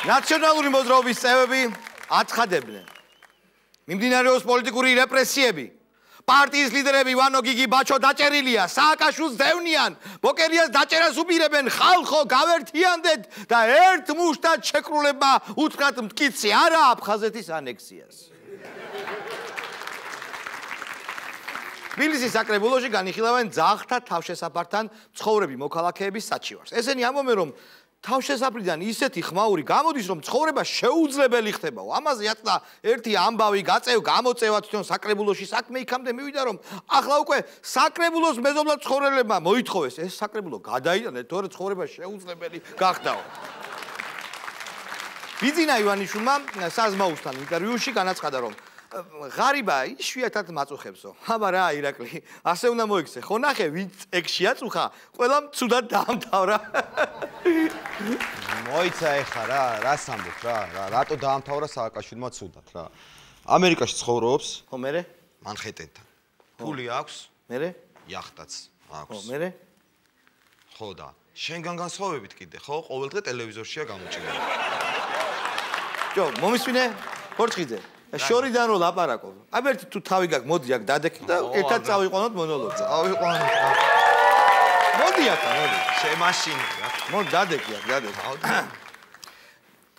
ნაციონალური მოძრაობის წევრები აცხადებდნენ. მიმდინარეობს პოლიტიკური რეპრესიები. პარტიის ლიდერები ვანო გიგი ბაჩო დაჭერილია, სააკაშვილს დევნიან, ბოკერიას დაჭერას უპირებენ, ხალხო გავერთიანდეთ და ერთ მუშტად შეკრულება უთხრათ მტკიცე არა აფხაზეთის ანექსიას. თბილისის საკრებულოში განიხილავენ ძაღლთა თავშესაფართან მცხოვრები მოქალაქეების საჩივარს. ესენი ამბობენ, რომ თავშესაფრიდან ისეთი ხმაური გამოდის, რომ ცხოვრება შეუძლებელი ხდებაო. ამაზე ატყდა ერთი ამბავი გამოწევა თვითონ საკრებულოში საქმე იქამდე მივიდა, რომ ახლა უკვე საკრებულოს მეზობლად ცხოვრებლებმა მოითხოვეს ეს საკრებულო გადაიტანეთ, თორე ცხოვრება შეუძლებელი გახდაო. ბიძინა ივანიშვილმა საზმაუსთან ინტერვიუში განაცხადა, რომ ღარიბა იშვიათად მაწუხებსო. აბა რა ირაკლი, ასე უნდა მოიქცე. ხო ნახე, ვინც ეგ შეაწუხა, ყველამ ცუდად დაამთავრა. მოიცა ეხა რას ამბობ რა, რატო დაამთავრა სააკაშვილმა ცუდად რა. ამერიკაში ცხოვრობს. ხო, მერე? მანჰეტენთან. ფული აქვს? მერე? იახტაც აქვს. ხო, მერე? ხო და შენგან განსხვავებით კიდე, ხო, ყოველდღე ტელევიზორშია გამოჭრილი. ჯო, მომისმინე? ხორჭხიძე. შორიდან რო ლაპარაკობ. აბერტი თუ თავი გაქვს, მოდი აქ დადექი და ერთად წავიყვანოთ მონოლოგზე. წავიყვანოთ. მოდი აქ, მოდი. შემაშინე რა. მოდი დადექი აქ, დადექი.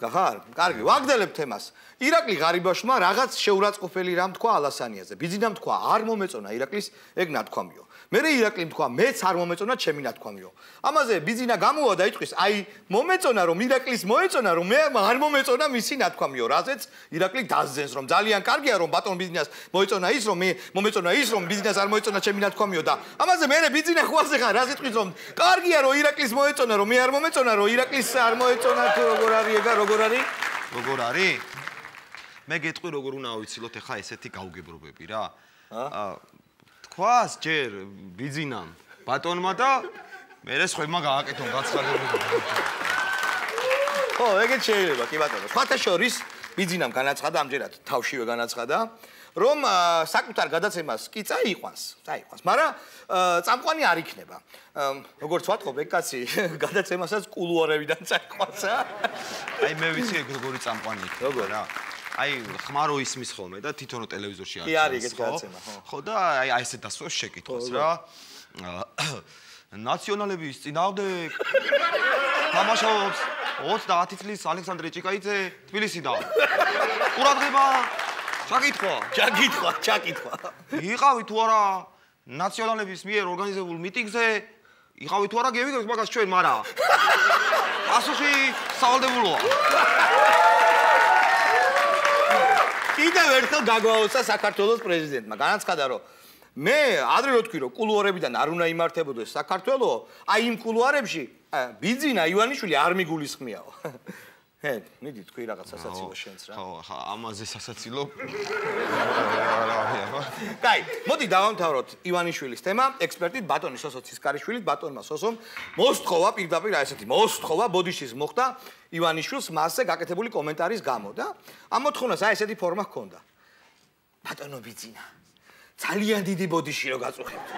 გახარ? კარგი, ვაგდელებ თემას. ირაკლი ღარიბაშვილმა რაღაც შეურაცხყოფელი რამ თქვა ალასანიაზე. ბიძინამ თქვა, არ მომეწონა ირაკლის ეგ ნათქვამიო. მერე ირაკლიმ თქვა, მეც არ მომეწონა ჩემი ნათქვამიო. ამაზე ბიძინა გამოვა და იტყვის, აი მომეწონა რომ ირაკლის მოეწონა რომ მე არ მომეწონა მისი ნათქვამიო. რაზეც ირაკლი დაზძენს რომ ძალიან კარგია რომ ბატონ ბიძინას მოეწონა ის რომ მე მომეწონა ის რომ ბიძინას არ მოეწონა ჩემი ნათქვამიო და ამაზე მერე ბიძინა ხوازე ხარ რაზ იტყვის რომ კარგია რომ ირაკლის მოეწონა რომ მე არ მომეწონა რომ ირაკლის არ მოეწონა თუ როგორ არის ეგა როგორ არის? როგორ არის? მე გეტყვი როგორ უნდა ავიცილოთ ახლა ესეთი გაუგებრობები რა. თქვას ჯერ ბიძინამ ბატონმა და მერე სხვებმა გააკეთონ გაცხადებები. ხო, ეგეც შეიძლება, კი ბატონო. სხვათა შორის ბიძინამ განაცხადა ამჯერად თავშივე განაცხადა, რომ საკუთარ გადაცემას კი წაიყვანს, მაგრამ წამყვანი არ იქნება. როგორც ვატყობ, ეგ კაცი გადაცემასაც კულუარებიდან წაიყვანს. აი მე ვიცი ეგ როგორი წამყვანი იქნება. როგორ რა? აი ხმარო ისმის ხოლმე და თვითონ ტელევიზორში არის. კი არის ეგეთ გადაცემა, ხო. ხო და აი ესე დასვევს შეკითხვას რა. ნაციონალების წინააღმდეგ თამაშობს 30 წლის ალექსანდრე ჭიკაიძე თბილისიდან. ყურადღება, ჩაკითხვა. იყავი თუ არა ნაციონალების მიერ ორგანიზებულ მიტინგზე? იყავი თუ არა გევიგებთ მაგას ჩვენ, მარა. პასუხი სავალდებულოა. კიდევ ერთხელ გაგვაოცა საქართველოს პრეზიდენტმა. განაცხადა, რომ მე ადრე რო თქვი, რომ კულუარებიდან არ უნდა იმართებოდეს საქართველო, აი იმ კულუარებში ბიძინა ივანიშვილი არ მიგულისხმიაო. მიდი თქვი რაღაც სასაცილო შენც რა. ხო, ამაზე სასაცილო. კაი, მოდი დავამთავროთ ივანიშვილის თემა. ექსპერტით ბატონი სოსო ცისკარიშვილით, ბატონმა სოსომ მოსთხოვა პირდაპირ ესეთი მოსთხოვა ბოდიშის მოხდა ივანიშვილს მასზე გაკეთებული კომენტარის გამო და ამ მოთხოვნას აი ესეთი ფორმა ჰქონდა. ბატონო ბიძინა, ძალიან დიდი ბოდიში რო გაწუხებთ.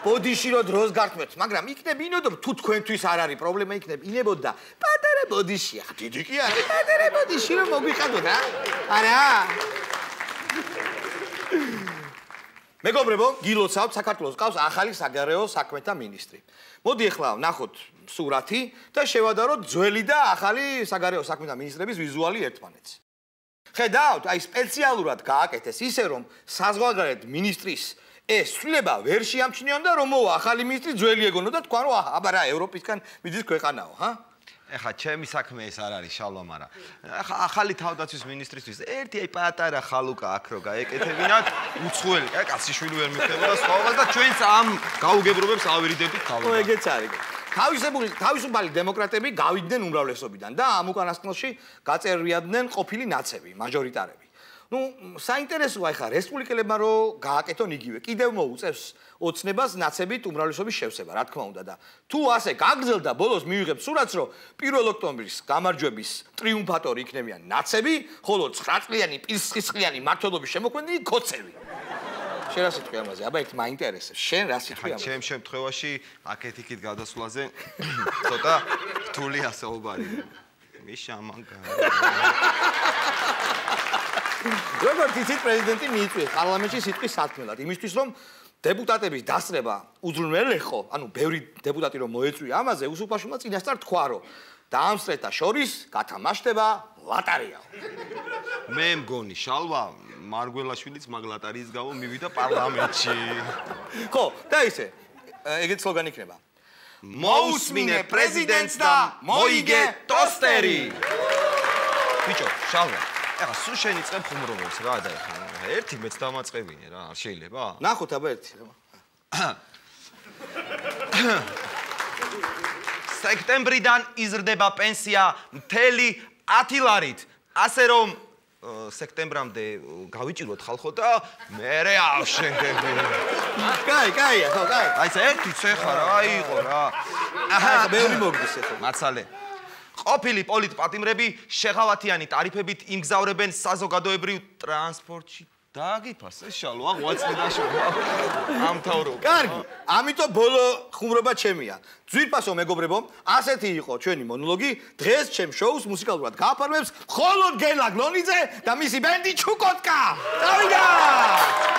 ბოდიში რო დროს გართმევთ, მაგრამ იქნებ ინოდობ თუ თქვენთვის არ არის პრობლემა იქნებ ინებოდა. პატარა ბოდიშია, დიდი კი არის. პატარა ბოდიში რო მოგვიყადოთ რა. არა. მეგობრებო, გილოცავთ საქართველოს ყავს ახალი საგარეო საქმეთა მინისტრი. მოდი ახლა ნახოთ სურათი და შევადაროთ ძველი და ახალი საგარეო საქმეთა მინისტრების ვიზუალი ერთმანეთს. ხედავთ, აი სპეციალურად გააკეთეს ისე რომ საზღვარგარეთ მინისტრის ეს ცვლილება ვერ შეამჩნიონ და რომ მოვა ახალი მინისტრი ძველი ეგონო და თქვა რომ აბა რა ევროპისგან მიდის ქვეყანაო, ჰა? ეხა ჩემი საქმე ეს არ არის შალვა, მაგრამ ეხა ახალი თავდაცვის მინისტრისთვის ერთი აი პატარა ხალუკა აქ რო გაეკეთებინათ უცხოელი, აი კაციშვილი ვერ მიხდებოდა სხვაობა და ჩვენც ამ გაუგებრობებს ავირიდებდით თავად. ხო, ეგეც არის. თავისუფალი დემოკრატები გავიდნენ უმრავლესობიდან და ამ უკანასკნელში გაწერვიადნენ ყოფილი ნაცები, მაჟორიტარები. საინტერესოა ეხლა რესპუბლიკელებმა რომ გააკეთონ იგივე. კიდევ მოუწევს ოცნებას ნაცებით უმრავლესობის შევსება, რა თქმა უნდა და თუ ასე გაგრძელდა ბოლოს მივიღებთ სურათს, რომ 1 ოქტომბრის გამარჯვების ტრიუმფატორი იქნებიან ნაცები, ხოლო 9 წლიანი პირსისხლიანი მმართველობის შემოქმედი ქოცევი. შენ რა სიტყვი ამაზე? აბა ერთ მაინტერესებს. შენ რა სიტყვი ამაზე? ჩემ შემთხვევაში აქეთ-იქით გადასვლაზე ცოტა რთული ასეულბარი. მიშამანგა. როგორც იცით, პრეზიდენტი მიიწვიეს პარლამენტში სიტყვის სათქმელად, იმისთვის რომ დეპუტატების დასწრება უზრუნველეხო, ანუ ბევრი დეპუტატი რომ მოეწვია ამაზე, უსუპაშვილმა წინასწარ თქვა, რომ დაამსწრეთა შორის გათამაშდება ლატარიაო. მე მგონი შალვა მარგველაშვილიც მაგ ლატარიის გამო მივიდა პარლამენტში. ხო, და ისე, ეგეთ სლოგანი იქნება. მოусმინე პრეზიდენტს და მოიგე ტოსტერი. ბიჭო, შალვა, ეხლა სულ შენი წებ ხუმრობებს რა და ეხლა ერთი მეც დამაწყებინე რა, არ შეიძლება? ნახოთ აბა ერთი. სექტემბრიდან იზრდება პენსია მთელი 10 ლარით. ასე რომ სექტემბრამდე გავიჭიროთ ხალხო და მერე ავშენდები. კაი, ხო, კაი. აი ეს ერთი ცეხა რა იყო რა. ახლა ბევრი მოგდის ეხლა. მაცალე. ყოფილი პოლიტპატიმრები შეღავათიანი ტარიფებით იმგზავრებენ საზოგადოებრივ ტრანსპორტში. დააგიფას ეს შალვა ღვაწლი დაშოვა. ამთავრობ. კარგი, ამიტომ ბოლო ხუმრობა ჩემია. ძვირფასო მეგობრებო, ასეთი იყო ჩვენი მონოლოგი. დღეს ჩემ შოუს მუსიკალურად გააფორმებს მხოლოდ გელა გლონიძე და მისი ბენდი ჩუკოტკა. წავიდა!